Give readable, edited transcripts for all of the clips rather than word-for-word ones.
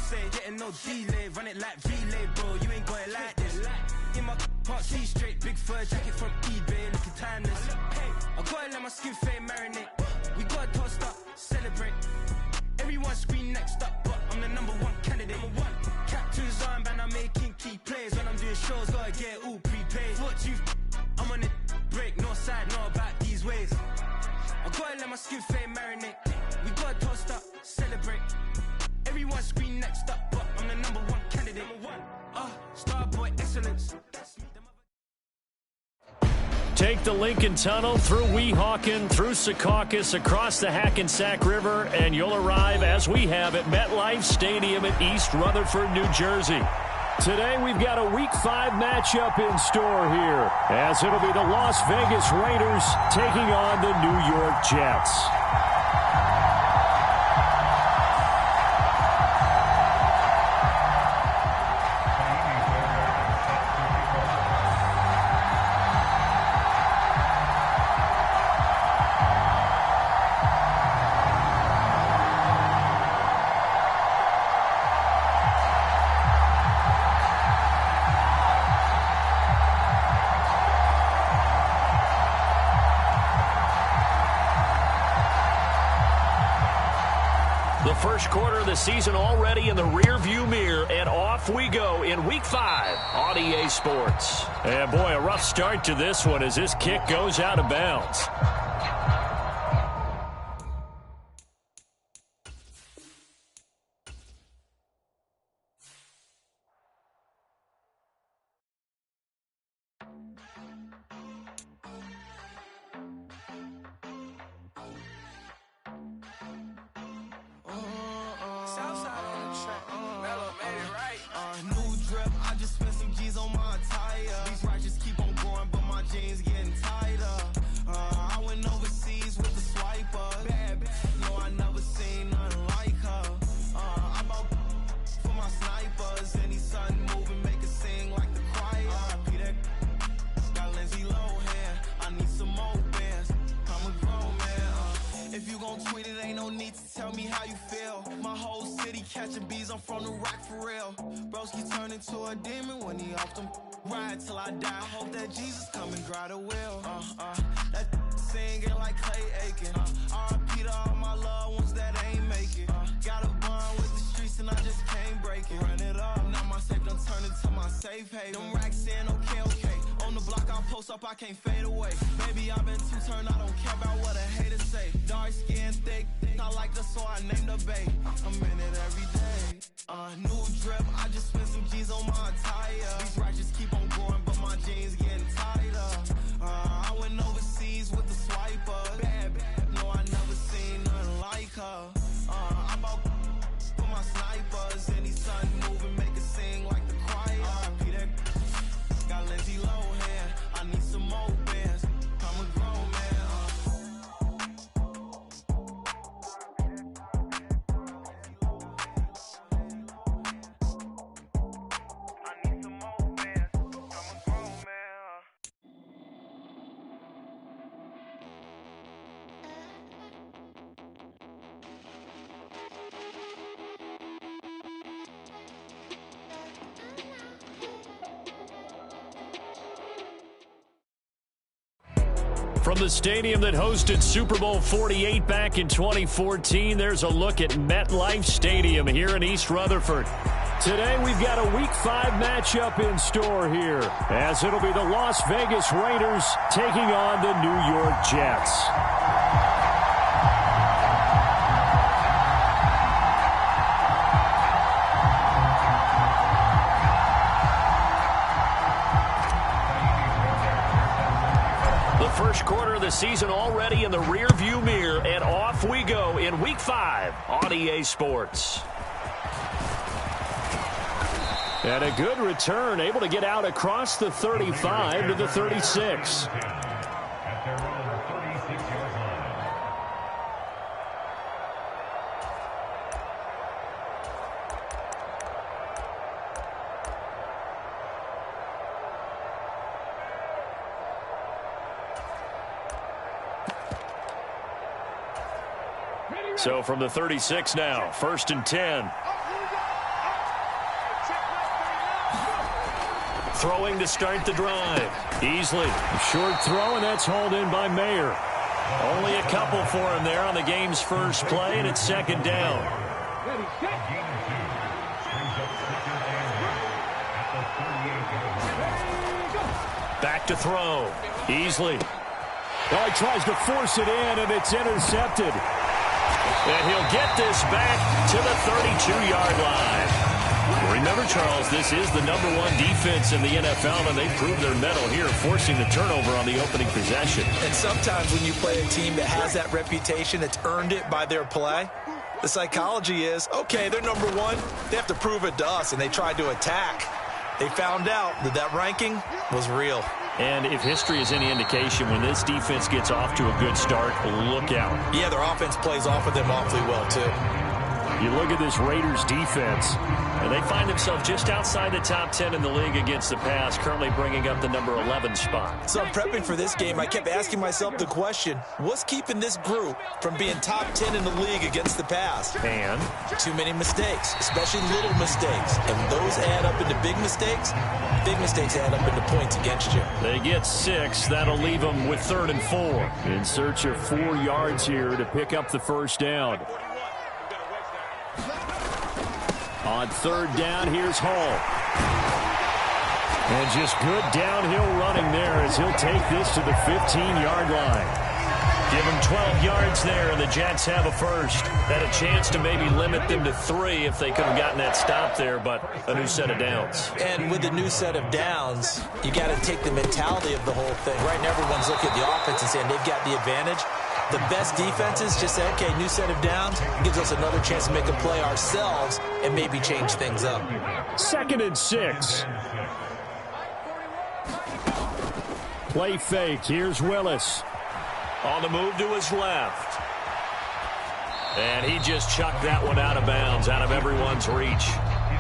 say, getting no delay, run it like relay, bro. You ain't got it like this. In my can't see straight, big fur jacket from eBay, looking timeless. Hey, I gotta let my skin fade marinate. We gotta toast up, celebrate. Everyone scream next up, but I'm the #1 candidate. Captain's armband, I'm making key plays. When I'm doing shows, gotta get it all prepaid. I'm on it, break, no side, know about these ways. I gotta let my skin fade marinate. We gotta toast up, celebrate. Everyone scream next up, but I'm the #1 candidate. Starboy excellence. Take the Lincoln Tunnel through Weehawken, through Secaucus, across the Hackensack River, and you'll arrive, as we have, at MetLife Stadium in East Rutherford, New Jersey. Today, we've got a Week 5 matchup in store here, as it'll be the Las Vegas Raiders taking on the New York Jets. The first quarter of the season already in the rearview mirror, and off we go in Week 5 on EA Sports. And boy, a rough start to this one as this kick goes out of bounds. I can't fade away. Baby, I've been too turned, I don't care about what a hater say. Dark skin, thick, I like the so I named the bay. I'm in it every day. New drip, I just spent some G's on my attire. These ratchets keep on going, but my jeans getting tighter. I went overseas with the swiper. Bad, no, I never seen nothing like her. I'm out for my snipers. Any sun moving, make it sing like the choir. Peter got Lindsay Lohan. I need some more bands. I'm a grown man. I need some more bands. I'm a grown man. From the stadium that hosted Super Bowl 48 back in 2014, there's a look at MetLife Stadium here in East Rutherford. Today, we've got a Week 5 matchup in store here, as it'll be the Las Vegas Raiders taking on the New York Jets. First quarter of the season already in the rearview mirror, and off we go in Week 5 on EA Sports. And a good return, able to get out across the 35 to the 36. So from the 36 now, 1st and 10. throwing to start the drive. Easley, short throw, and that's hauled in by Mayer. Only a couple for him there on the game's first play, and it's second down. Back to throw. Easley. Oh, he tries to force it in, and it's intercepted. And he'll get this back to the 32-yard line. Remember, Charles, this is the #1 defense in the NFL, and they proved their mettle here, forcing the turnover on the opening possession. And sometimes when you play a team that has that reputation, it's earned it by their play. The psychology is, okay, they're #1. They have to prove it to us, and they tried to attack. They found out that that ranking was real. And if history is any indication, when this defense gets off to a good start, look out. Yeah, their offense plays off of them awfully well, too. You look at this Raiders defense, and they find themselves just outside the top 10 in the league against the pass, currently bringing up the #11 spot. So I'm prepping for this game. I kept asking myself the question, what's keeping this group from being top 10 in the league against the pass? And too many mistakes, especially little mistakes. And those add up into big mistakes. Big mistakes add up into points against you. They get 6. That'll leave them with 3rd and 4. In search of 4 yards here to pick up the first down. On 3rd down, here's Hall. And just good downhill running there as he'll take this to the 15-yard line. Give him 12 yards there, and the Jets have a first. Had a chance to maybe limit them to 3 if they could have gotten that stop there, but a new set of downs. And with the new set of downs, you got to take the mentality of the whole thing. Right now, everyone's looking at the offense and saying they've got the advantage. The best defenses just say, okay, new set of downs, gives us another chance to make a play ourselves and maybe change things up. 2nd and 6. Play fake. Here's Willis. On the move to his left. And he just chucked that one out of bounds, out of everyone's reach.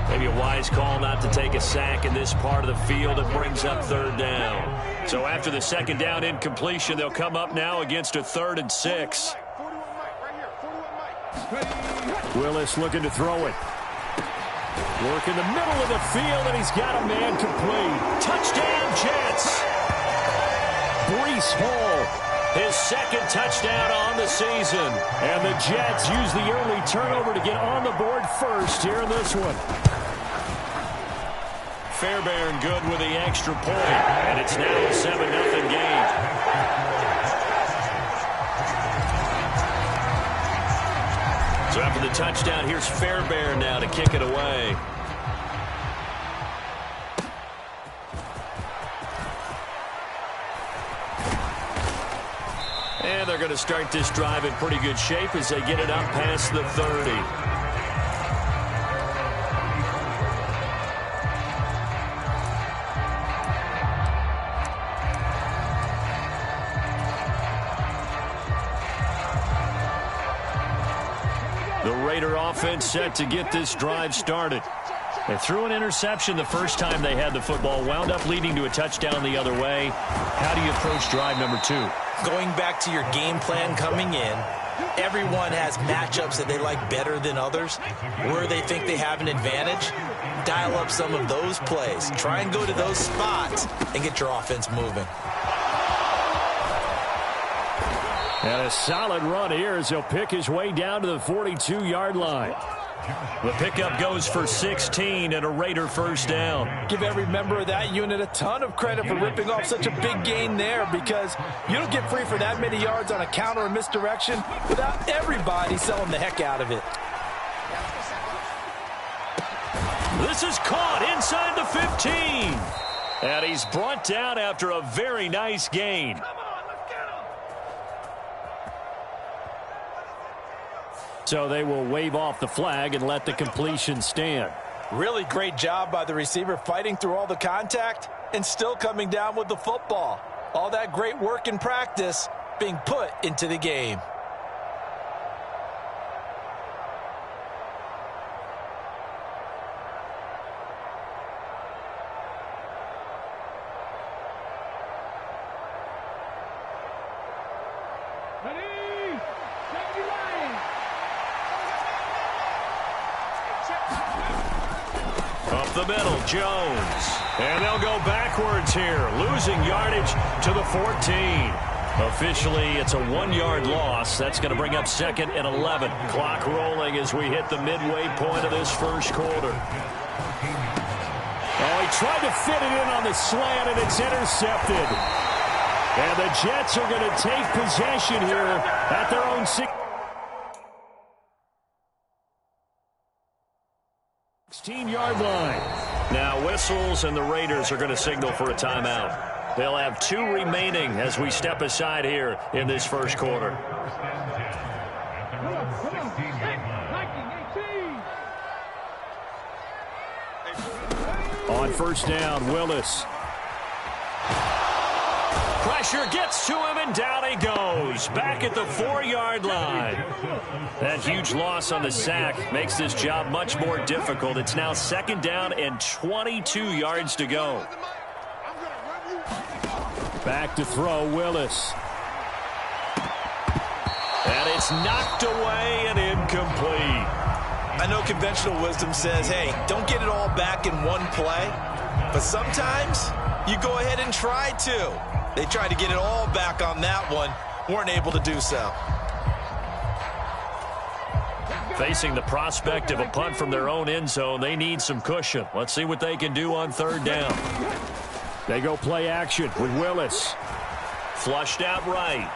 Maybe a wise call not to take a sack in this part of the field. It brings up 3rd down. So after the 2nd down incompletion, they'll come up now against a 3rd and 6. Willis looking to throw it. Work in the middle of the field, and he's got a man complete. Touchdown, Jets! Breece Hall. His 2nd touchdown on the season. And the Jets use the early turnover to get on the board first here in this one. Fairbairn good with the extra point. And it's now a 7-0 game. So after the touchdown, here's Fairbairn now to kick it away. And they're going to start this drive in pretty good shape as they get it up past the 30. The Raider offense set to get this drive started. They threw an interception the first time they had the football, wound up leading to a touchdown the other way. How do you approach drive number 2? Going back to your game plan coming in, everyone has matchups that they like better than others. Where they think they have an advantage, dial up some of those plays. Try and go to those spots and get your offense moving. And a solid run here as he'll pick his way down to the 42-yard line. The pickup goes for 16 and a Raider first down. Give every member of that unit a ton of credit for ripping off such a big gain there, because you don't get free for that many yards on a counter or misdirection without everybody selling the heck out of it. This is caught inside the 15. And he's brought down after a very nice gain. So they will wave off the flag and let the completion stand. Really great job by the receiver, fighting through all the contact and still coming down with the football. All that great work in practice being put into the game. the middle, Jones. And they'll go backwards here, losing yardage to the 14. Officially, it's a 1-yard loss. That's going to bring up 2nd and 11. Clock rolling as we hit the midway point of this first quarter. Oh, he tried to fit it in on the slant, and it's intercepted. And the Jets are going to take possession here at their own 16-yard line. Now whistles, and the Raiders are going to signal for a timeout. They'll have 2 remaining as we step aside here in this first quarter. On first down, Willis. Pressure gets to him, and down he goes. Back at the 4-yard line. That huge loss on the sack makes this job much more difficult. It's now 2nd down and 22 yards to go. Back to throw, Willis. And it's knocked away and incomplete. I know conventional wisdom says, hey, don't get it all back in one play. But sometimes you go ahead and try to. They tried to get it all back on that one. Weren't able to do so. Facing the prospect of a punt from their own end zone, they need some cushion. Let's see what they can do on 3rd down. They go play action with Willis. Flushed out right.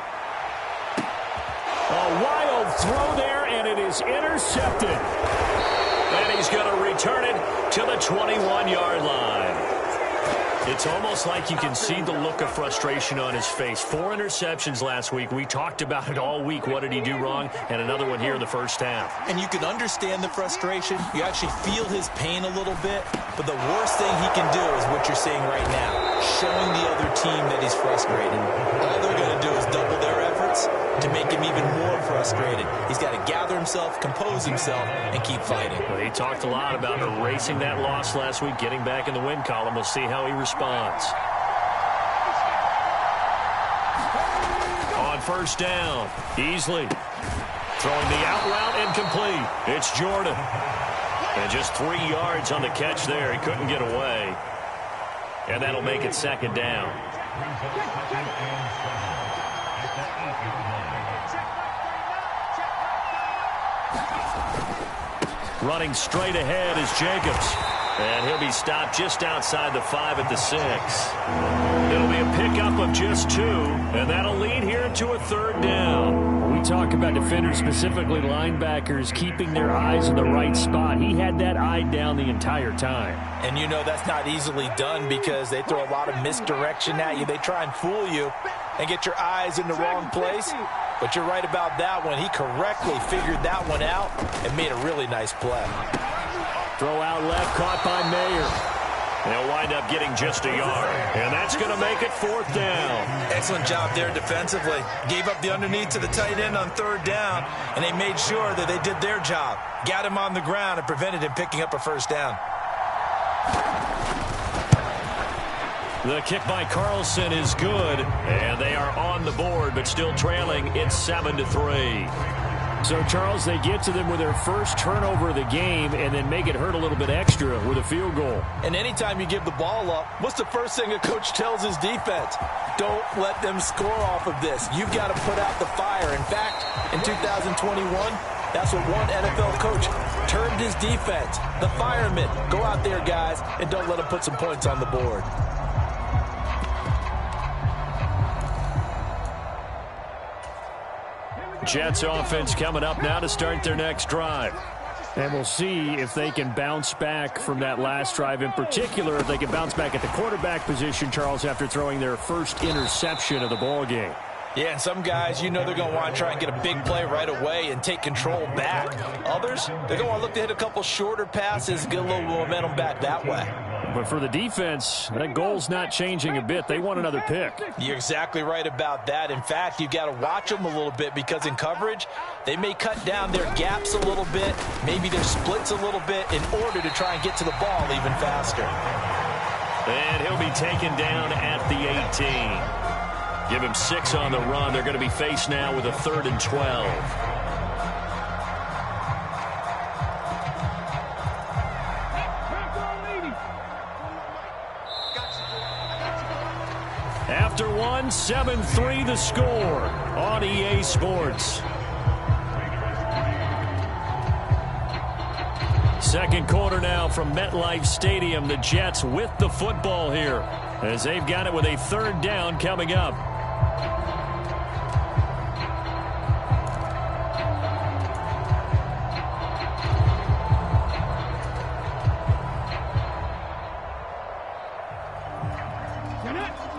A wild throw there, and it is intercepted. And he's going to return it to the 21-yard line. It's almost like you can see the look of frustration on his face. 4 interceptions last week. We talked about it all week. What did he do wrong? And another one here in the first half. And you can understand the frustration. You actually feel his pain a little bit. But the worst thing he can do is what you're seeing right now, showing the other team that he's frustrated. All they're going to do is double their efforts to make him even more frustrated. He's got to gather himself, compose himself, and keep fighting. Well, he talked a lot about erasing that loss last week, getting back in the win column. We'll see how he responds. On first down, Easley throwing the out route incomplete. It's Jordan. And just 3 yards on the catch there. He couldn't get away. And that'll make it 2nd down. Running straight ahead is Jacobs. And he'll be stopped just outside the 5 at the 6. It'll be a pickup of just 2, and that'll lead here to a 3rd down. We talk about defenders, specifically linebackers, keeping their eyes in the right spot. He had that eye down the entire time. And you know that's not easily done because they throw a lot of misdirection at you. They try and fool you and get your eyes in the wrong place. But you're right about that one. He correctly figured that one out and made a really nice play. Throw out left, caught by Mayer. They'll wind up getting just a yard. And that's going to make it 4th down. Excellent job there defensively. Gave up the underneath to the tight end on 3rd down, and they made sure that they did their job. Got him on the ground and prevented him picking up a 1st down. The kick by Carlson is good, and they are on the board, but still trailing. It's 7-3. So, Charles, they get to them with their first turnover of the game and then make it hurt a little bit extra with a field goal. And anytime you give the ball up, what's the first thing a coach tells his defense? Don't let them score off of this. You've got to put out the fire. In fact, in 2021, that's what one NFL coach termed his defense. The firemen. Go out there, guys, and don't let them put some points on the board. Jets offense coming up now to start their next drive. And we'll see if they can bounce back from that last drive. In particular, if they can bounce back at the quarterback position, Charles, after throwing their first interception of the ball game. Yeah, and some guys, you know they're going to want to try and get a big play right away and take control back. Others, they're going to want to look to hit a couple shorter passes, get a little momentum back that way. But for the defense, that goal's not changing a bit. They want another pick. You're exactly right about that. In fact, you've got to watch them a little bit because in coverage, they may cut down their gaps a little bit, maybe their splits a little bit in order to try and get to the ball even faster. And he'll be taken down at the 18. Give him 6 on the run. They're going to be faced now with a 3rd and 12. After one, 7-3 the score on EA Sports. Second quarter now from MetLife Stadium. The Jets with the football here as they've got it with a third down coming up.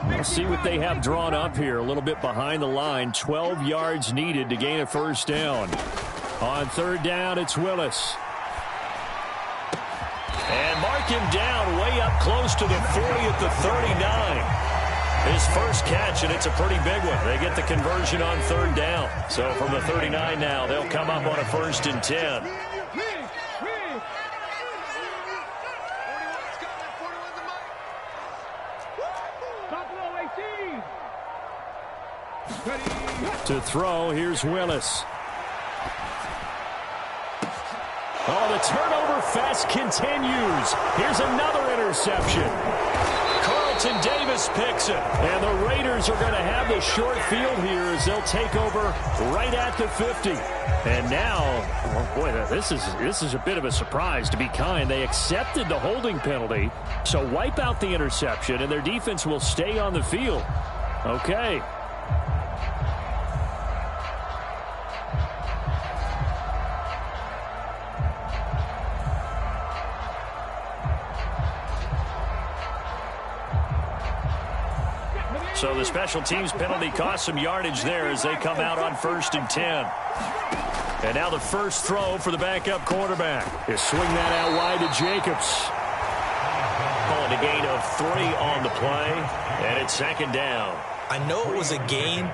We'll see what they have drawn up here. A little bit behind the line. 12 yards needed to gain a first down. On third down, it's Willis. And mark him down way up close to the 40 at the 39. His first catch, and it's a pretty big one. They get the conversion on third down. So from the 39 now, they'll come up on a 1st and 10. To throw, here's Willis. Oh, the turnover fest continues. Here's another interception. Carlton Davis picks it. And the Raiders are going to have the short field here as they'll take over right at the 50. And now, oh boy, this is a bit of a surprise, to be kind. They accepted the holding penalty, so wipe out the interception, and their defense will stay on the field. Okay. So the special teams penalty cost some yardage there as they come out on 1st and 10. And now the first throw for the backup quarterback. He'll swing that out wide to Jacobs. Calling a gain of 3 on the play, and it's 2nd down. I know it was a gain,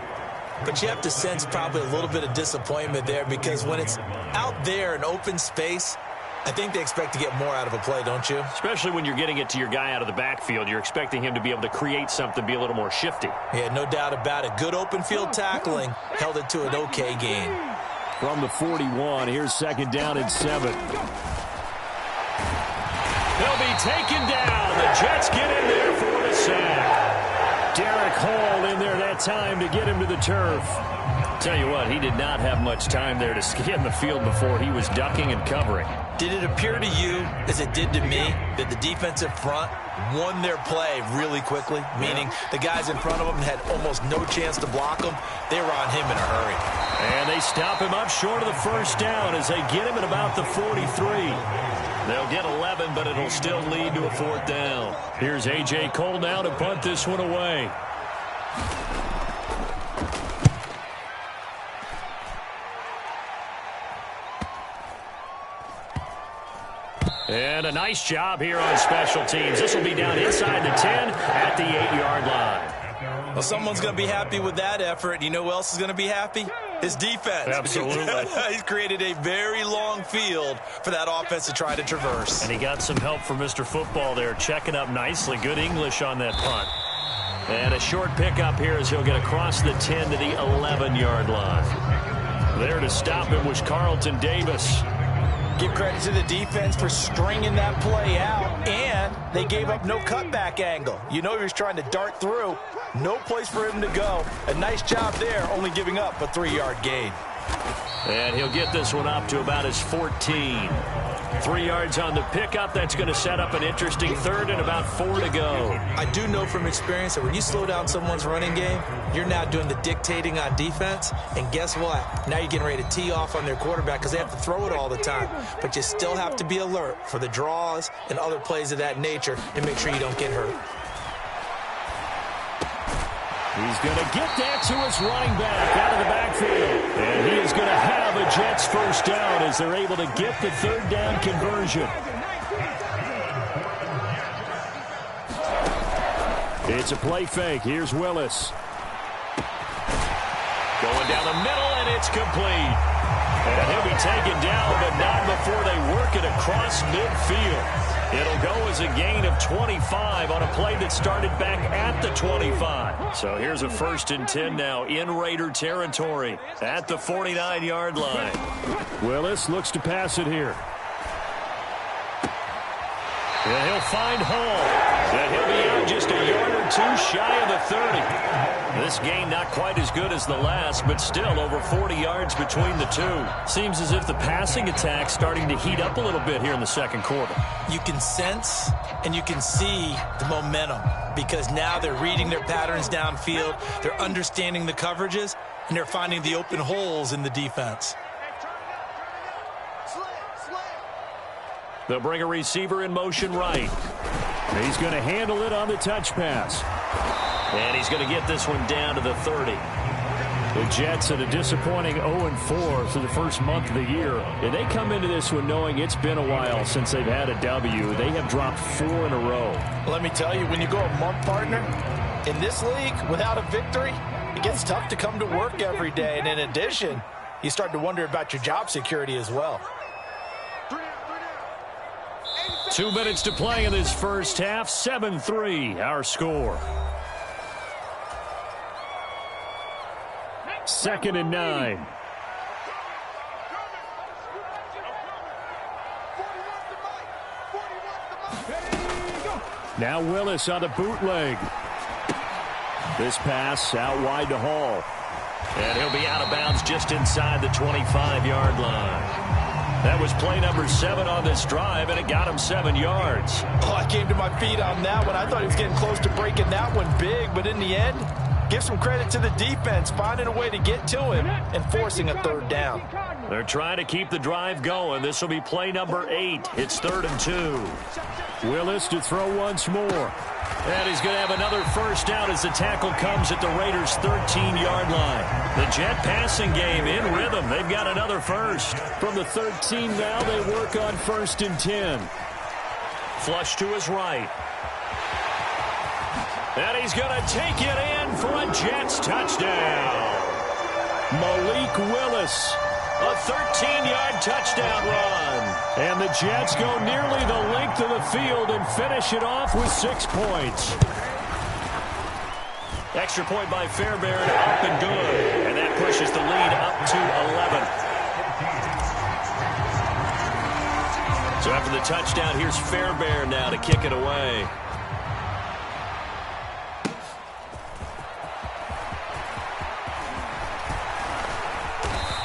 but you have to sense probably a little bit of disappointment there, because when it's out there in open space, I think they expect to get more out of a play, don't you? Especially when you're getting it to your guy out of the backfield. You're expecting him to be able to create something, be a little more shifty. Yeah, no doubt about it. Good open field tackling held it to an okay gain. From the 41, here's 2nd down and 7. They'll be taken down. The Jets get in there for the sack. Derek Hall in there that time to get him to the turf. Tell you what, he did not have much time there to scan the field before he was ducking and covering. Did it appear to you, as it did to me, that the defensive front won their play really quickly? Meaning the guys in front of them had almost no chance to block him. They were on him in a hurry. And they stop him up short of the first down as they get him at about the 43. They'll get 11, but it'll still lead to a 4th down. Here's A.J. Cole now to punt this one away. And a nice job here on special teams. This will be down inside the 10 at the 8-yard line. Well, someone's going to be happy with that effort. You know who else is going to be happy? His defense. Absolutely. He's created a very long field for that offense to try to traverse. And he got some help from Mr. Football there, checking up nicely. Good English on that punt. And a short pickup here as he'll get across the 10 to the 11-yard line. There to stop him was Carlton Davis. Give credit to the defense for stringing that play out, and they gave up no cutback angle. You know he was trying to dart through. No place for him to go. A nice job there, only giving up a 3-yard gain. And he'll get this one up to about his 14. 3 yards on the pickup. That's going to set up an interesting 3rd and about 4 to go. I do know from experience that when you slow down someone's running game, you're now doing the dictating on defense. And guess what? Now you're getting ready to tee off on their quarterback because they have to throw it all the time. But you still have to be alert for the draws and other plays of that nature and make sure you don't get hurt. He's going to get that to his running back out of the backfield. And he is going to have a Jets first down as they're able to get the 3rd down conversion. It's a play fake. Here's Willis. Going down the middle, and it's complete. And he'll be taken down, but not before they work it across midfield. It'll go as a gain of 25 on a play that started back at the 25. So here's a 1st and 10 now in Raider territory at the 49-yard line. Willis looks to pass it here. And he'll find Hall. And he'll be out just a yard or two shy of the 30. This game not quite as good as the last, but still over 40 yards between the two. Seems as if the passing attack's starting to heat up a little bit here in the second quarter. You can sense and you can see the momentum because now they're reading their patterns downfield, they're understanding the coverages, and they're finding the open holes in the defense. They'll bring a receiver in motion right. He's going to handle it on the touch pass. And he's going to get this one down to the 30. The Jets at a disappointing 0-4 through the first month of the year. And they come into this one knowing it's been a while since they've had a W. They have dropped 4 in a row. Let me tell you, when you go a month, partner, in this league, without a victory, it gets tough to come to work every day. And in addition, you start to wonder about your job security as well. 2 minutes to play in this first half. 7-3, our score. 2nd and 9. Now Willis on the bootleg. This pass out wide to Hall. And he'll be out of bounds just inside the 25-yard line. That was play number 7 on this drive, and it got him 7 yards. Oh, I came to my feet on that one. I thought he was getting close to breaking that one big, but in the end, give some credit to the defense, finding a way to get to him and forcing a 3rd down. They're trying to keep the drive going. This will be play number 8. It's 3rd and 2. Willis to throw once more. And he's going to have another first down as the tackle comes at the Raiders' 13-yard line. The Jet passing game in rhythm. They've got another first. From the 13 now, they work on 1st and 10. Flush to his right. And he's going to take it in for a Jets touchdown. Malik Willis, a 13-yard touchdown run. And the Jets go nearly the length of the field and finish it off with 6 points. Extra point by Fairbairn, up and good. And that pushes the lead up to 11. So after the touchdown, here's Fairbairn now to kick it away.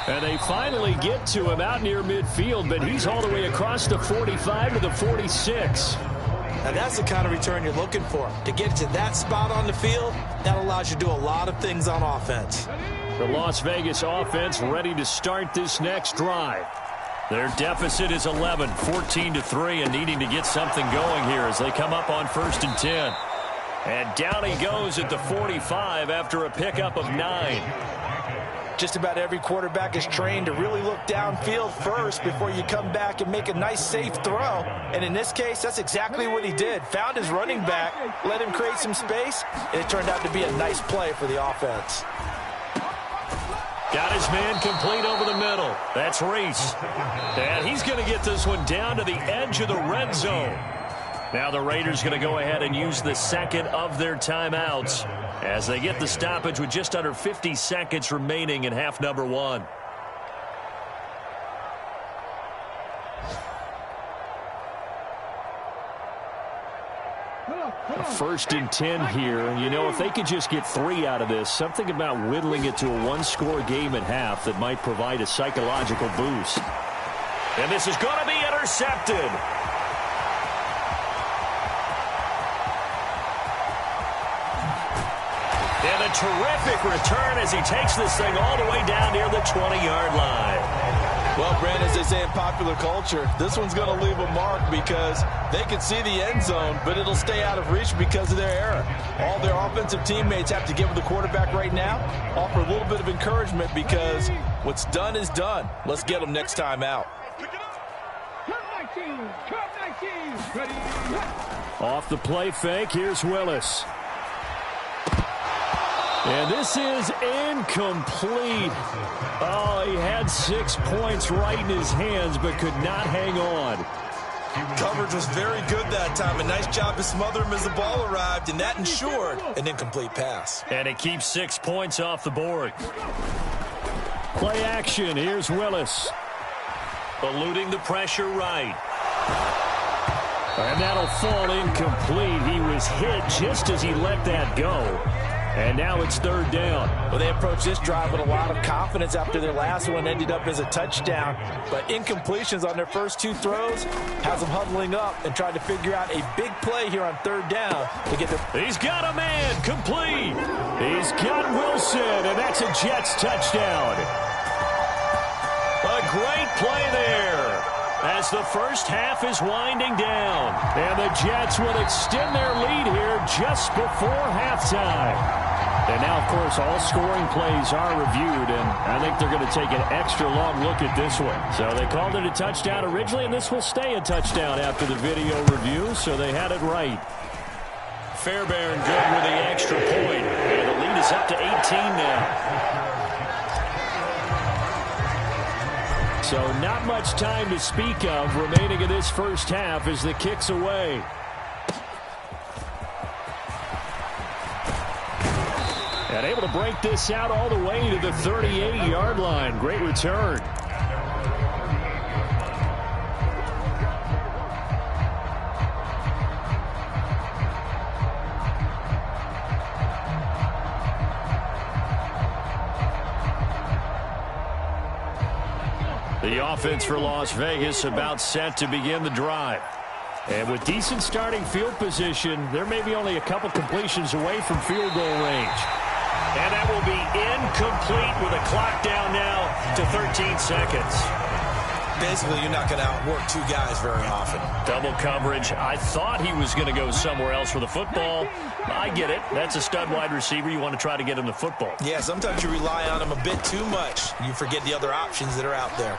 And they finally get to him out near midfield, but he's all the way across the 45 to the 46. Now that's the kind of return you're looking for. To get to that spot on the field, that allows you to do a lot of things on offense. The Las Vegas offense ready to start this next drive. Their deficit is 11, 14-3, and needing to get something going here as they come up on 1st and 10. And down he goes at the 45 after a pickup of 9. Just about every quarterback is trained to really look downfield first before you come back and make a nice, safe throw. And in this case, that's exactly what he did. Found his running back, let him create some space, and it turned out to be a nice play for the offense. Got his man complete over the middle. That's Reese. And he's going to get this one down to the edge of the red zone. Now the Raiders going to go ahead and use the second of their timeouts as they get the stoppage with just under 50 seconds remaining in half number 1. A 1st and 10 here. You know, if they could just get 3 out of this, something about whittling it to a 1-score game at half that might provide a psychological boost. And this is going to be intercepted. And a terrific return as he takes this thing all the way down near the 20-yard line. Well, Brandon, as they say in popular culture, this one's going to leave a mark because they can see the end zone, but it'll stay out of reach because of their error. All their offensive teammates have to give the quarterback right now, offer a little bit of encouragement because what's done is done. Let's get them next time out. Off the play fake, here's Willis. And this is incomplete. Oh, he had 6 points right in his hands, but could not hang on. Coverage was very good that time. A nice job to smother him as the ball arrived, and that ensured an incomplete pass. And it keeps 6 points off the board. Play action. Here's Willis. Eluding the pressure right. And that'll fall incomplete. He was hit just as he let that go. And now it's third down. Well, they approached this drive with a lot of confidence after their last one ended up as a touchdown. But incompletions on their first two throws has them huddling up and trying to figure out a big play here on third down to get their... He's got a man, complete. He's got Wilson, and that's a Jets touchdown. A great play there as the first half is winding down. And the Jets will extend their lead here just before halftime. And now, of course, all scoring plays are reviewed, and I think they're going to take an extra long look at this one. So they called it a touchdown originally, and this will stay a touchdown after the video review, so they had it right. Fairbairn good with the extra point, and the lead is up to 18 now. So not much time to speak of remaining in this first half as the kick's away. And able to break this out all the way to the 38-yard line. Great return. The offense for Las Vegas about set to begin the drive. And with decent starting field position, there may be only a couple completions away from field goal range. And that will be incomplete with a clock down now to 13 seconds. Basically, you're not going to outwork two guys very often. Double coverage. I thought he was going to go somewhere else with the football. I get it. That's a stud wide receiver. You want to try to get him the football. Yeah, sometimes you rely on him a bit too much. You forget the other options that are out there.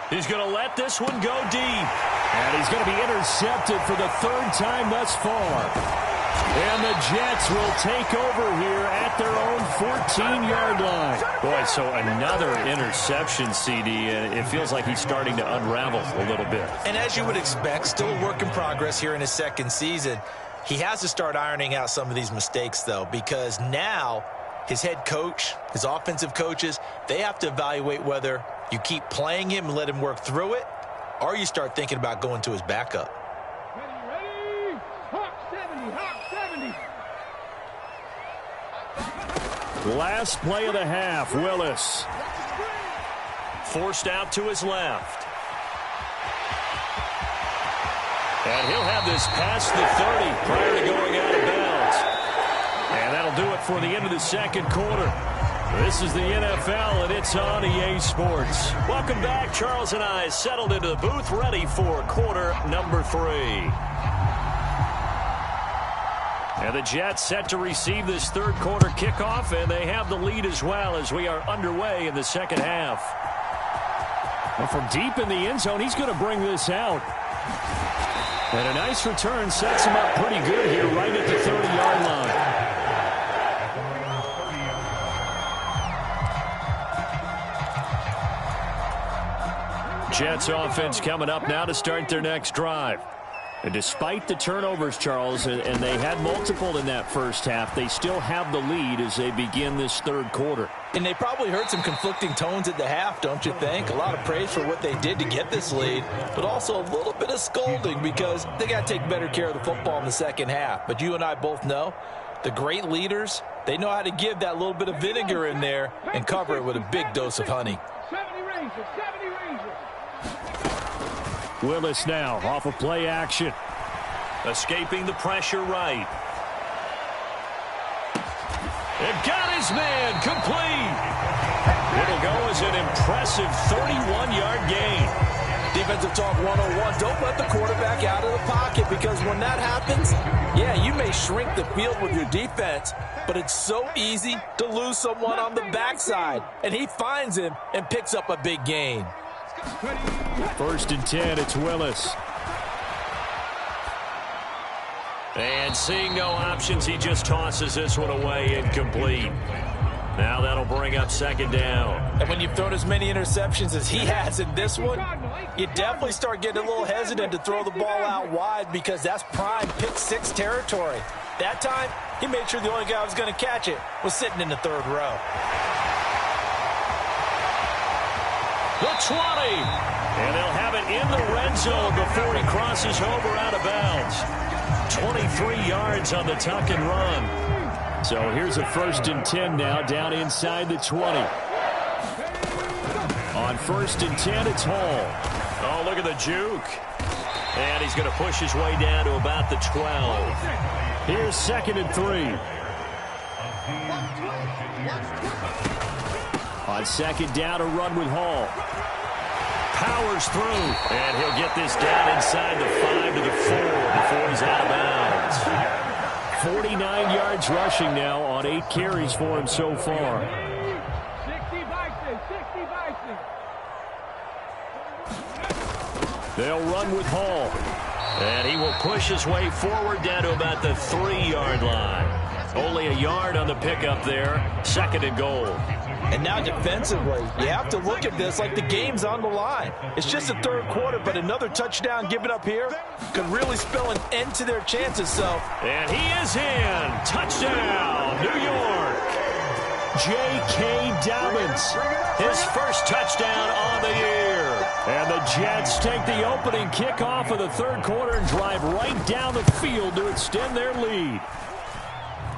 He's going to let this one go deep. And he's going to be intercepted for the third time thus far. And the Jets will take over here at their own 14-yard line. Boy, so another interception, CD, and it feels like he's starting to unravel a little bit. And as you would expect, still a work in progress here in his second season. He has to start ironing out some of these mistakes, though, because now his head coach, his offensive coaches, they have to evaluate whether you keep playing him and let him work through it, or you start thinking about going to his backup. Ready, Hawk 70, Hawk 70. Last play of the half, Willis. Forced out to his left. And he'll have this past the 30 prior to going out of bounds. And that'll do it for the end of the second quarter. This is the NFL, and it's on EA Sports. Welcome back. Charles and I settled into the booth, ready for quarter number 3. And the Jets set to receive this third quarter kickoff, and they have the lead as well as we are underway in the second half. Well, from deep in the end zone, he's going to bring this out. And a nice return sets him up pretty good here right at the 30-yard line. Jets offense coming up now to start their next drive. And despite the turnovers, Charles, and they had multiple in that first half, they still have the lead as they begin this third quarter. And they probably heard some conflicting tones at the half, don't you think? A lot of praise for what they did to get this lead, but also a little bit of scolding because they got to take better care of the football in the second half. But you and I both know the great leaders, they know how to give that little bit of vinegar in there and cover it with a big dose of honey. 70 Rangers, 70 Rangers. Willis now off of play action. Escaping the pressure right. It got his man complete. It'll go as an impressive 31-yard gain. Defensive talk 101. Don't let the quarterback out of the pocket because when that happens, yeah, you may shrink the field with your defense, but it's so easy to lose someone on the backside. And he finds him and picks up a big gain. First and 10, it's Willis. And seeing no options, he just tosses this one away, incomplete. Now that'll bring up second down. And when you've thrown as many interceptions as he has in this one, you definitely start getting a little hesitant to throw the ball out wide because that's prime pick six territory. That time, he made sure the only guy who was going to catch it was sitting in the third row. The 20. And they'll have it in the red zone before he crosses over out of bounds. 23 yards on the tuck and run. So here's a 1st and 10 now, down inside the 20. On 1st and 10, it's Hall. Oh, look at the juke. And he's going to push his way down to about the 12. Here's 2nd and 3. On 2nd down, a run with Hall. Powers through, and he'll get this down inside the 5 to the 4 before he's out of bounds. 49 yards rushing now on 8 carries for him so far. 60 Bison, 60 Bison. They'll run with Hall, and he will push his way forward down to about the 3-yard line. Only a yard on the pickup there, 2nd and goal. And now defensively, you have to look at this like the game's on the line. It's just the 3rd quarter, but another touchdown given up here could really spell an end to their chances. And he is in. Touchdown, New York. J.K. Dobbins, his first touchdown on the year. And the Jets take the opening kickoff of the 3rd quarter and drive right down the field to extend their lead.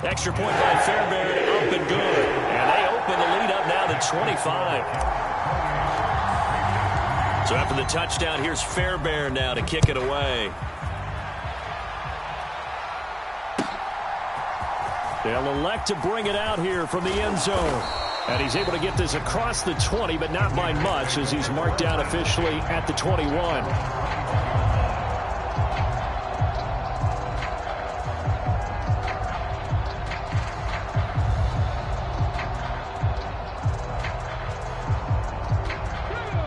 Extra point by Fairbairn, up and good. And they open the lead up now to 25. So after the touchdown, here's Fairbairn now to kick it away. They'll elect to bring it out here from the end zone. And he's able to get this across the 20, but not by much, as he's marked down officially at the 21.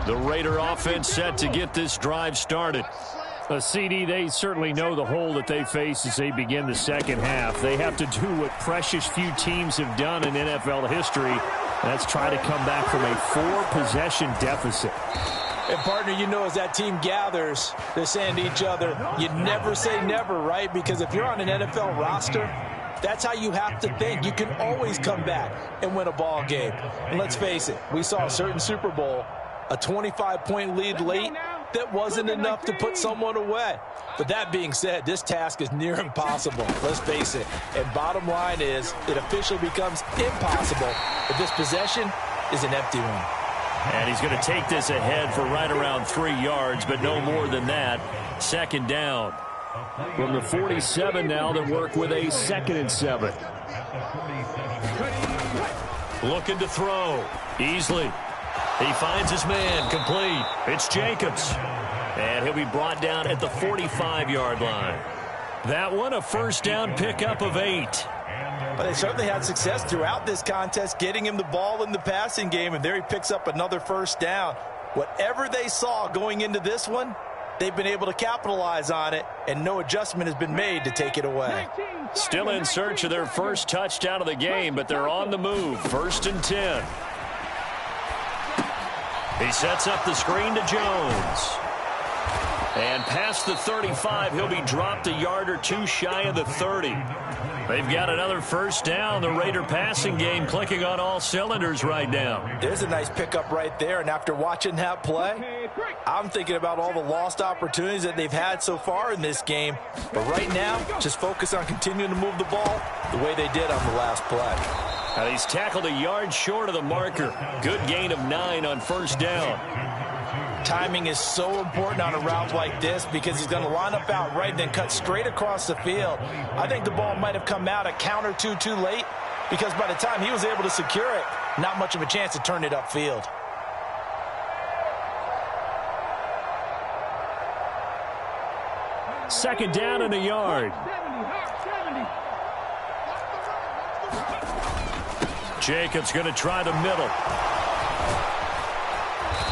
The Raider offense set to get this drive started. CD, they certainly know the hole that they face as they begin the 2nd half. They have to do what precious few teams have done in NFL history. That's try to come back from a 4-possession deficit. And, partner, you know, as that team gathers, they're saying to each other, you never say never, right? Because if you're on an NFL roster, that's how you have to think. You can always come back and win a ball game. And let's face it, we saw a certain Super Bowl, a 25-point lead late, that wasn't enough to put someone away. But that being said, this task is near impossible. Let's face it. And bottom line is, it officially becomes impossible if this possession is an empty one. And he's going to take this ahead for right around 3 yards, but no more than that. 2nd down. From the 47 now, they work with a 2nd and 7. Looking to throw. Easily. He finds his man, complete. It's Jacobs. And he'll be brought down at the 45-yard line. That one, a 1st down pickup of 8. But they certainly had success throughout this contest, getting him the ball in the passing game, and there he picks up another 1st down. Whatever they saw going into this one, they've been able to capitalize on it, and no adjustment has been made to take it away. Still in search of their first touchdown of the game, but they're on the move. 1st and 10. He sets up the screen to Jones. And past the 35, he'll be dropped a yard or 2 shy of the 30. They've got another 1st down. The Raider passing game clicking on all cylinders right now. There's a nice pickup right there, and after watching that play, I'm thinking about all the lost opportunities that they've had so far in this game. But right now, just focus on continuing to move the ball the way they did on the last play. And he's tackled a yard short of the marker. Good gain of 9 on 1st down. Timing is so important on a route like this because he's going to line up out right and then cut straight across the field. I think the ball might have come out a count or two too late because by the time he was able to secure it, not much of a chance to turn it upfield. Second down and a yard. Jacobs going to try the middle.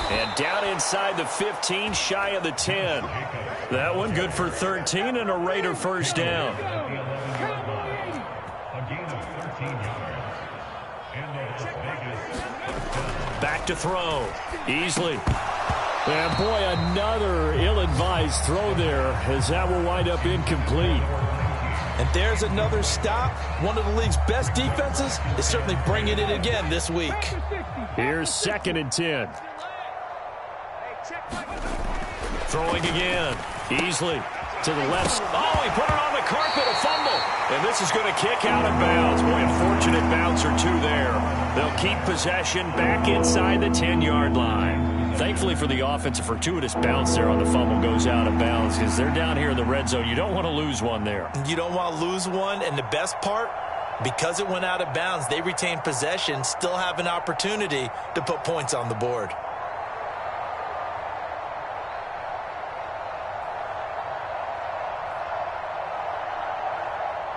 And down inside the 15, shy of the 10. That one good for 13 and a Raider 1st down. Back to throw. Easily. And boy, another ill-advised throw there as that will wind up incomplete. And there's another stop. One of the league's best defenses is certainly bringing it again this week. Here's 2nd and 10. Check. Throwing again. Easily to the left. Oh, he put it on the carpet, a fumble. And this is going to kick out of bounds. Boy, a fortunate bounce or two there. They'll keep possession back inside the 10-yard line. Thankfully for the offense, a fortuitous bounce there on the fumble goes out of bounds because they're down here in the red zone. You don't want to lose one there. You don't want to lose one, and the best part, because it went out of bounds, they retain possession, still have an opportunity to put points on the board.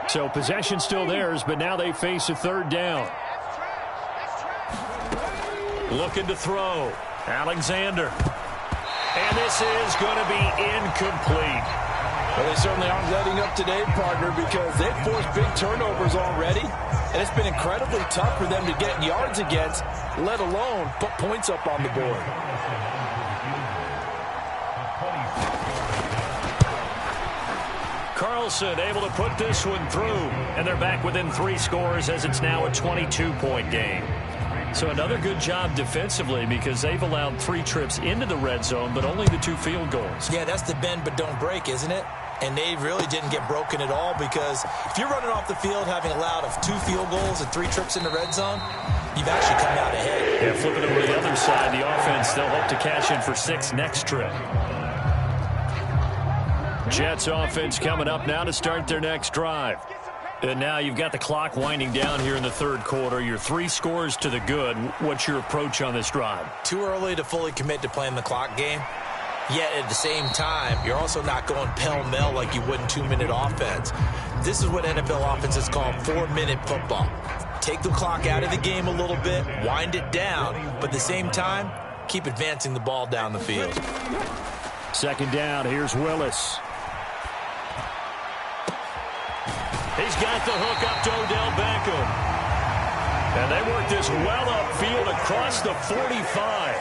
So possession still theirs, but now they face a third down. Looking to throw. Alexander. And this is going to be incomplete. Well, they certainly aren't letting up today, partner, because they've forced big turnovers already, and it's been incredibly tough for them to get yards against, let alone put points up on the board. Carlson able to put this one through, and they're back within 3 scores as it's now a 22-point game. So another good job defensively because they've allowed 3 trips into the red zone, but only the 2 field goals. Yeah, that's the bend but don't break, isn't it? And they really didn't get broken at all because if you're running off the field having allowed 2 field goals and 3 trips in the red zone, you've actually come out ahead. Yeah, flipping over to the other side, the offense, they'll hope to cash in for 6 next trip. Jets offense coming up now to start their next drive. And now you've got the clock winding down here in the third quarter. You're 3 scores to the good. What's your approach on this drive? Too early to fully commit to playing the clock game. Yet at the same time, you're also not going pell-mell like you would in 2-minute offense. This is what NFL offenses call 4-minute football. Take the clock out of the game a little bit, wind it down, but at the same time, keep advancing the ball down the field. Second down, here's Willis. He's got the hook up to Odell Beckham. And they work this well upfield across the 45.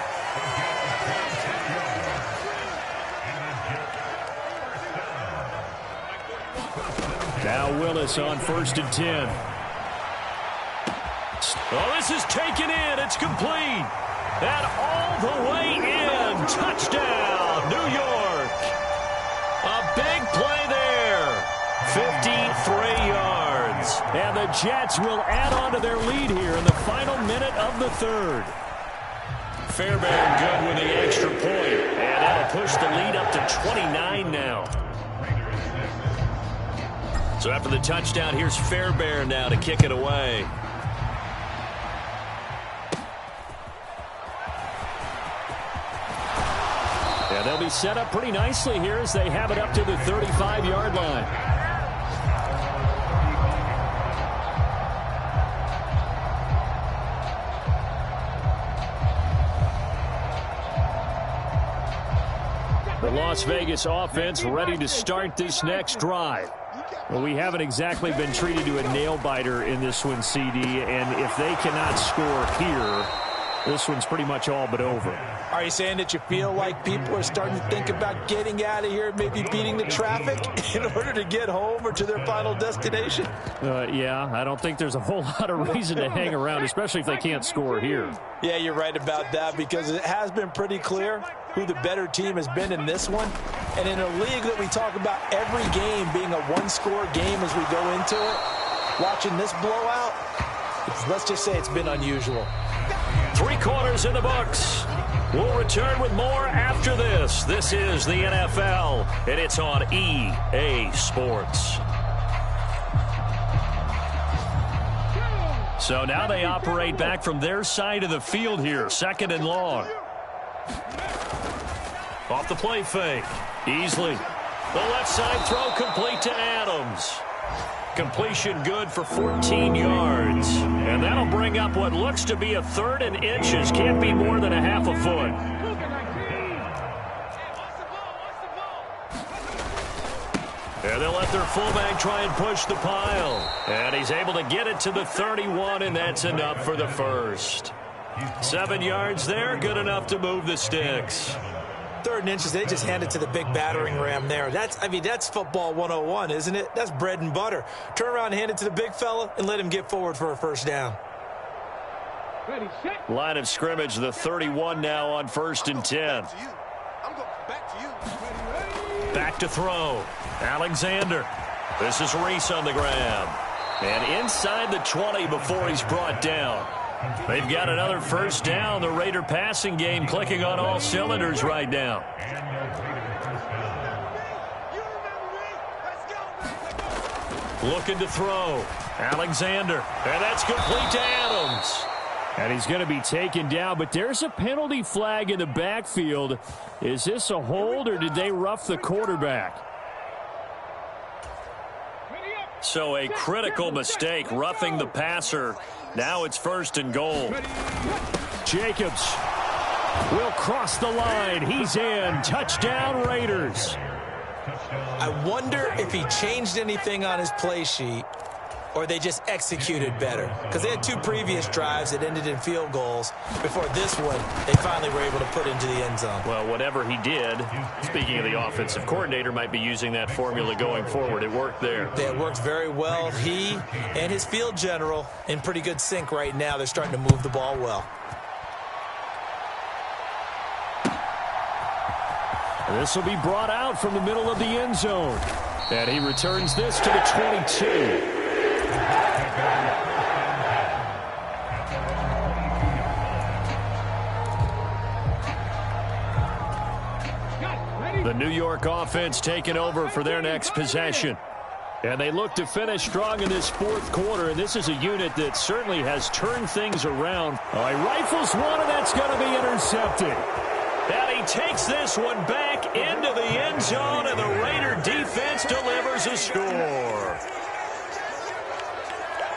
Now Willis on 1st and 10. Oh, this is taken in. It's complete. And all the way in. Touchdown, New York. A big play there. 53 yards. And the Jets will add on to their lead here in the final minute of the third. Fairbairn good with the extra point. And that'll push the lead up to 29 now. So after the touchdown, here's Fairbairn now to kick it away. Yeah, they'll be set up pretty nicely here as they have it up to the 35-yard line. The Las Vegas offense ready to start this next drive. Well, we haven't exactly been treated to a nail-biter in this one, CD, and if they cannot score here, this one's pretty much all but over. Are you saying that you feel like people are starting to think about getting out of here, maybe beating the traffic in order to get home or to their final destination? Yeah, I don't think there's a whole lot of reason to hang around, especially if they can't score here. Yeah, you're right about that because it has been pretty clear who the better team has been in this one. And in a league that we talk about every game being a one-score game as we go into it, watching this blowout, let's just say it's been unusual. 3 quarters in the books. We'll return with more after this. This is the NFL, and it's on EA Sports. So now they operate back from their side of the field here, 2nd and long. Off the play fake. Easily. The left side throw complete to Adams. Completion good for 14 yards. And that'll bring up what looks to be a 3rd and inches. Can't be more than a half a foot. And they'll let their fullback try and push the pile. And he's able to get it to the 31, and that's enough for the first. 7 yards there, good enough to move the sticks. 3rd and inches, they just hand it to the big battering ram there. That's football 101, isn't it? That's bread and butter. Turn around and hand it to the big fella and let him get forward for a first down. Ready, Line of scrimmage, the 31 now on 1st and 10. I'm going back to you. Back to throw. Alexander. This is Reese on the ground. And inside the 20 before he's brought down. They've got another first down. The Raider passing game clicking on all cylinders right now. Looking to throw. Alexander. And that's complete to Adams. And he's going to be taken down, but there's a penalty flag in the backfield. Is this a hold, or did they rough the quarterback? So a critical mistake, roughing the passer. Now it's 1st and goal. Jacobs will cross the line. He's in. Touchdown, Raiders. I wonder if he changed anything on his play sheet or they just executed better. Because they had 2 previous drives that ended in field goals. Before this one, they finally were able to put into the end zone. Well, whatever he did, speaking of the offensive coordinator, might be using that formula going forward. It worked there. It worked very well. He and his field general in pretty good sync right now. They're starting to move the ball well. This will be brought out from the middle of the end zone. And he returns this to the 22. The New York offense taking over for their next possession. And they look to finish strong in this 4th quarter, and this is a unit that certainly has turned things around. He rifles one, and that's going to be intercepted. And he takes this one back into the end zone, and the Raider defense delivers a score.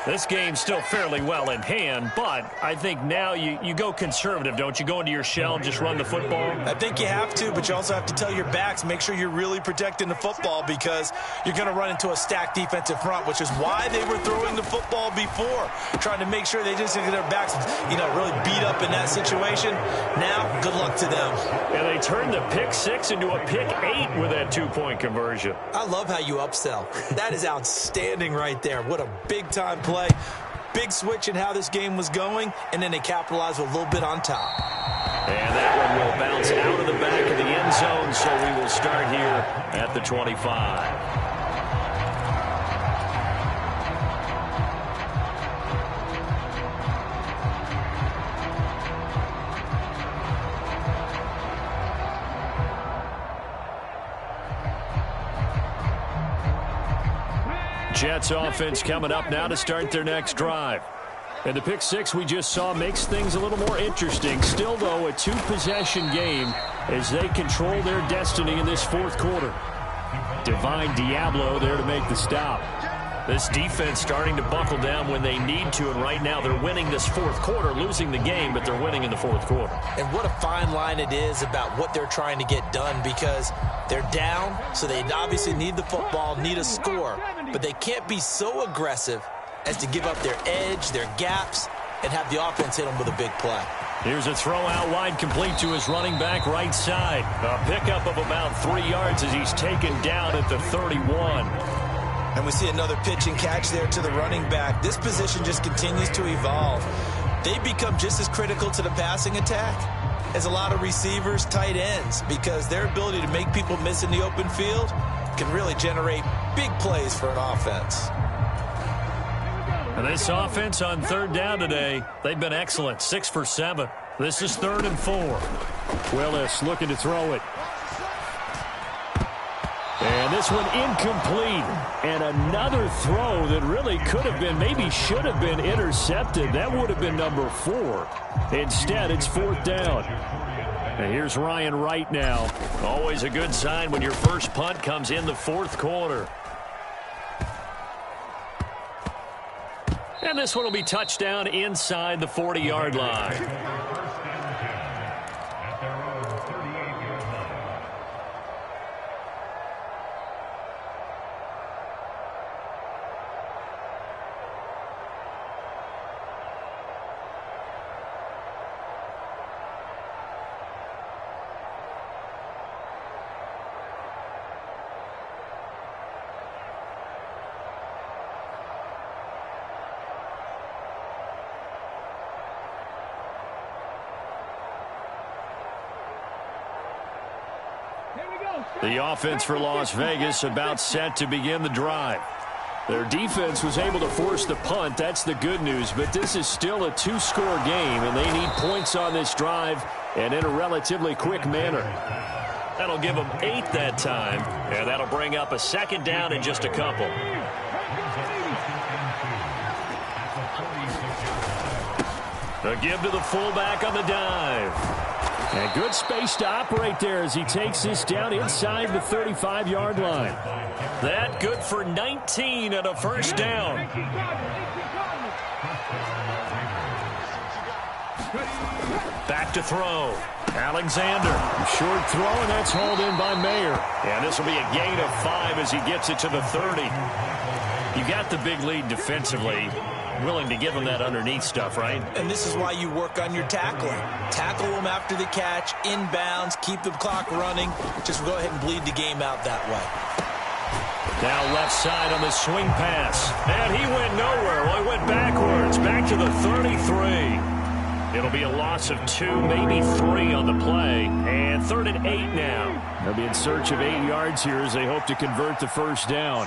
This game's still fairly well in hand, but I think now you go conservative, don't you? Go into your shell and just run the football? I think you have to, but you also have to tell your backs, make sure you're really protecting the football because you're going to run into a stacked defensive front, which is why they were throwing the football before, trying to make sure they just get their backs, really beat up in that situation. Now, good luck to them. And they turned the pick 6 into a pick 8 with that 2-point conversion. I love how you upsell. That is outstanding right there. What a big-time play. Big switch in how this game was going, and then they capitalized with a little bit on top. And that one will bounce out of the back of the end zone, so we will start here at the 25. Jets offense coming up now to start their next drive. And the pick 6 we just saw makes things a little more interesting. Still, though, a 2-possession game as they control their destiny in this 4th quarter. Divine Diablo there to make the stop. This defense starting to buckle down when they need to, and right now they're winning this 4th quarter, losing the game, but they're winning in the 4th quarter. And what a fine line it is about what they're trying to get done because they're down, so they obviously need the football, need a score, but they can't be so aggressive as to give up their edge, their gaps, and have the offense hit them with a big play. Here's a throw out wide, complete to his running back right side. A pickup of about 3 yards as he's taken down at the 31. And we see another pitch and catch there to the running back. This position just continues to evolve. They become just as critical to the passing attack as a lot of receivers, tight ends, because their ability to make people miss in the open field can really generate big plays for an offense. And this offense on 3rd down today, they've been excellent, 6 for 7. This is 3rd and 4. Willis looking to throw it. And this one incomplete. And another throw that really could have been, maybe should have been intercepted. That would have been number 4. Instead, it's 4th down. And here's Ryan Wright now. Always a good sign when your first punt comes in the 4th quarter. And this one will be touchdown inside the 40-yard line. The offense for Las Vegas about set to begin the drive. Their defense was able to force the punt. That's the good news. But this is still a two-score game, and they need points on this drive and in a relatively quick manner. That'll give them 8 that time, and that'll bring up a second down in just a couple. A give to the fullback on the dive. And good space to operate there as he takes this down inside the 35-yard line. That good for 19 and a first down. Back to throw. Alexander. Short throw, and that's hauled in by Mayer. And this will be a gain of 5 as he gets it to the 30. You got the big lead defensively. Willing to give him that underneath stuff, right? And this is why you work on your tackling. Tackle them after the catch, inbounds, keep the clock running. Just go ahead and bleed the game out that way. Now left side on the swing pass. And he went nowhere. Well, he went backwards. Back to the 33. It'll be a loss of 2, maybe 3 on the play. And 3rd and 8 now. They'll be in search of 8 yards here as they hope to convert the first down.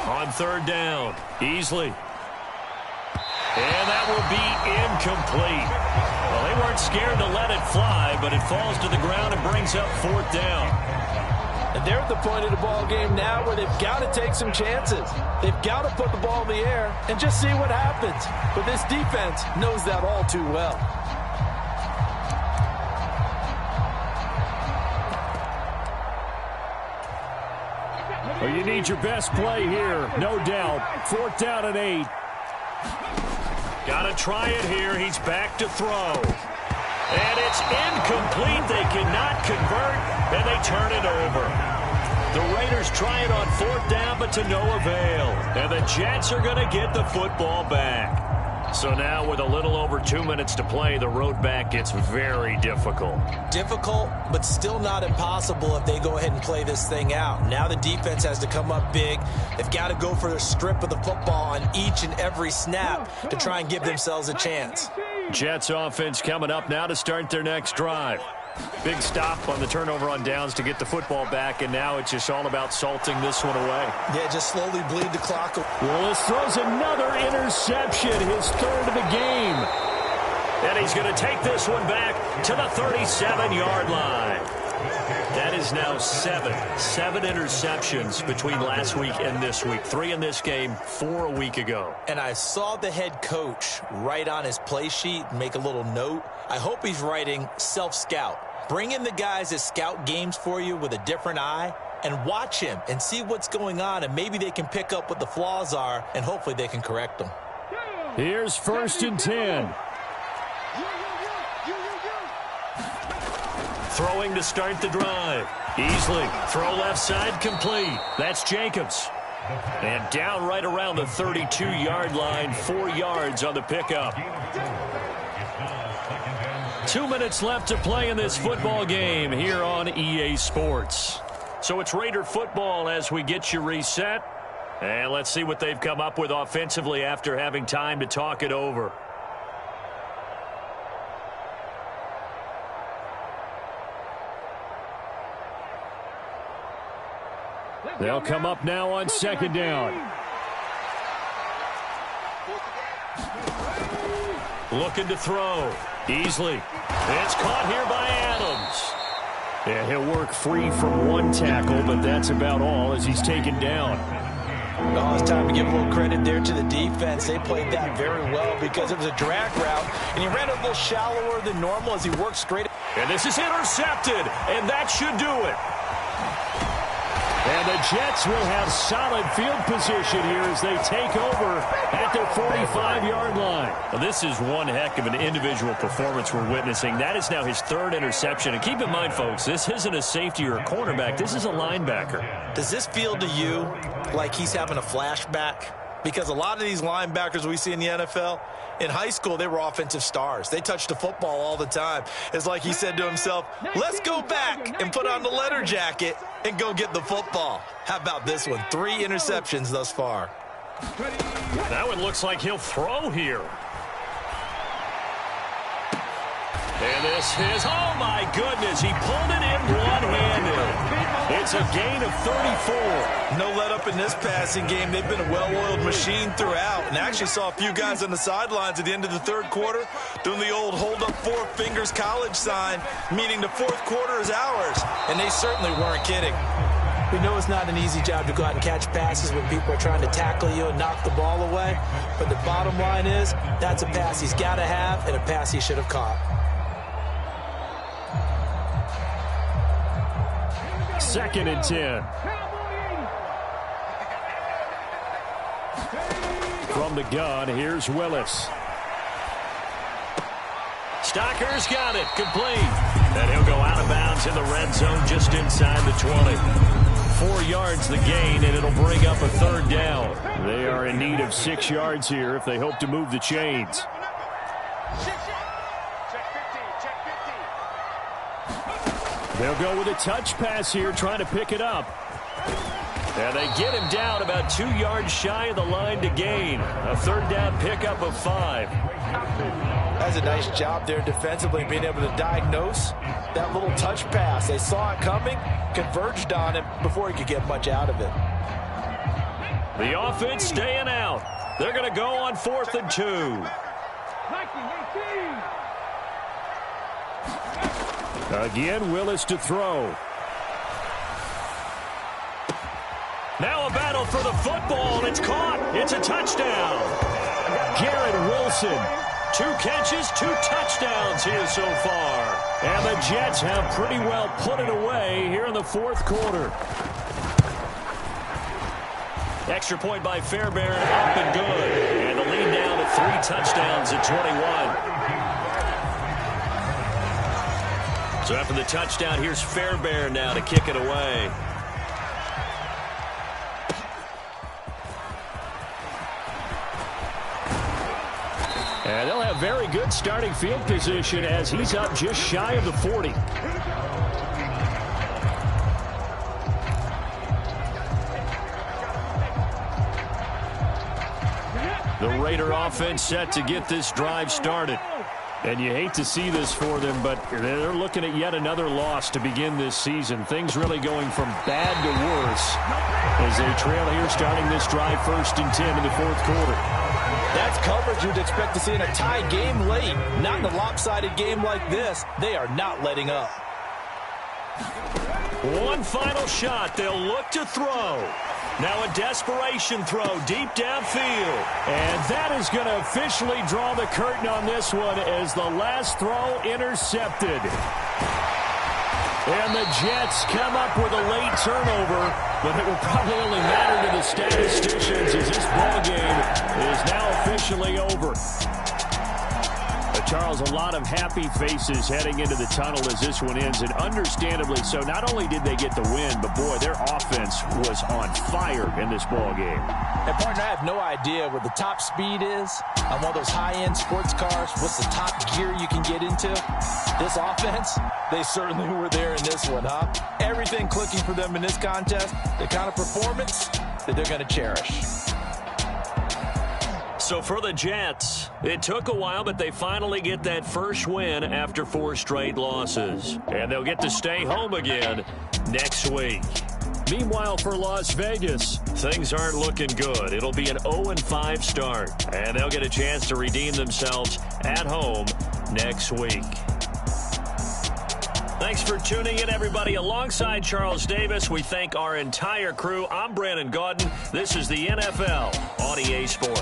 On 3rd down, Easley. And that will be incomplete. Well, they weren't scared to let it fly, but it falls to the ground and brings up 4th down. And they're at the point of the ball game now where they've got to take some chances. They've got to put the ball in the air and just see what happens. But this defense knows that all too well. Well, you need your best play here, no doubt. 4th down and 8. Got to try it here. He's back to throw. And it's incomplete. They cannot convert, and they turn it over. The Raiders try it on 4th down, but to no avail. And the Jets are going to get the football back. So now with a little over 2 minutes to play, the road back gets very difficult. Difficult, but still not impossible if they go ahead and play this thing out. Now the defense has to come up big. They've got to go for the strip of the football on each and every snap to try and give themselves a chance. Jets offense coming up now to start their next drive. Big stop on the turnover on downs to get the football back, and now it's just all about salting this one away. Yeah, just slowly bleed the clock. Willis throws another interception, his 3rd of the game. And he's going to take this one back to the 37-yard line. That is now 7 interceptions between last week and this week. 3 in this game, 4 a week ago. And I saw the head coach write on his play sheet, make a little note. I hope he's writing self-scout. Bring in the guys that scout games for you with a different eye and watch him and see what's going on, and maybe they can pick up what the flaws are, and hopefully they can correct them. Here's 1st and 10. Throwing to start the drive. Easley, throw left side, complete. That's Jacobs. And down right around the 32-yard line, 4 yards on the pickup. 2 minutes left to play in this football game here on EA Sports. So it's Raider football as we get you reset. And let's see what they've come up with offensively after having time to talk it over. They'll come up now on 2nd down. Looking to throw. Easley. It's caught here by Adams. Yeah, he'll work free from one tackle, but that's about all as he's taken down. Oh, it's time to give a little credit there to the defense. They played that very well because it was a drag route, and he ran a little shallower than normal as he worked straight. And this is intercepted, and that should do it. And the Jets will have solid field position here as they take over at their 45-yard line. Well, this is one heck of an individual performance we're witnessing. That is now his 3rd interception. And keep in mind, folks, this isn't a safety or a cornerback. This is a linebacker. Does this feel to you like he's having a flashback? Because a lot of these linebackers we see in the NFL, in high school, they were offensive stars. They touched the football all the time. It's like he said to himself, let's go back and put on the letter jacket and go get the football. How about this one? 3 interceptions thus far. That one looks like he'll throw here. And this is, oh my goodness, he pulled it in one-handed. It's a gain of 34. No let up in this passing game. They've been a well-oiled machine throughout. And I actually saw a few guys on the sidelines at the end of the third quarter doing the old hold up four fingers college sign, meaning the fourth quarter is ours. And they certainly weren't kidding. We know it's not an easy job to go out and catch passes when people are trying to tackle you and knock the ball away. But the bottom line is, that's a pass he's got to have and a pass he should have caught. Second and 10. From the gun, here's Willis. Stocker's got it, complete. And he'll go out of bounds in the red zone just inside the 20. 4 yards the gain, and it'll bring up a third down. They are in need of 6 yards here if they hope to move the chains. They'll go with a touch pass here, trying to pick it up. And they get him down about 2 yards shy of the line to gain. A third down pickup of 5. That's a nice job there defensively, being able to diagnose that little touch pass. They saw it coming, converged on him before he could get much out of it. The offense staying out. They're going to go on 4th and 2. Again, Willis to throw. Now a battle for the football. It's caught. It's a touchdown. Garrett Wilson. 2 catches, 2 touchdowns here so far. And the Jets have pretty well put it away here in the fourth quarter. Extra point by Fairbairn, up and good. And the lead down to 3 touchdowns at 21. So after the touchdown, here's Fairbairn now to kick it away. And they'll have very good starting field position as he's up just shy of the 40. The Raider offense set to get this drive started. And you hate to see this for them, but they're looking at yet another loss to begin this season. Things really going from bad to worse as they trail here starting this drive 1st and 10 in the fourth quarter. That's coverage you'd expect to see in a tie game late. Not in a lopsided game like this. They are not letting up. One final shot. They'll look to throw. Now a desperation throw deep downfield. And that is going to officially draw the curtain on this one as the last throw intercepted. And the Jets come up with a late turnover, but it will probably only matter to the statisticians as this ball game is now officially over. Charles, a lot of happy faces heading into the tunnel as this one ends, and understandably so. Not only did they get the win, but boy, their offense was on fire in this ball game. And partner, I have no idea what the top speed is on one of those high-end sports cars. What's the top gear you can get into? This offense, they certainly were there in this one, huh? Everything clicking for them in this contest, the kind of performance that they're going to cherish. So for the Jets, it took a while, but they finally get that first win after 4 straight losses. And they'll get to stay home again next week. Meanwhile, for Las Vegas, things aren't looking good. It'll be an 0-5 start, and they'll get a chance to redeem themselves at home next week. Thanks for tuning in, everybody. Alongside Charles Davis, we thank our entire crew. I'm Brandon Gaudin. This is the NFL on EA Sports.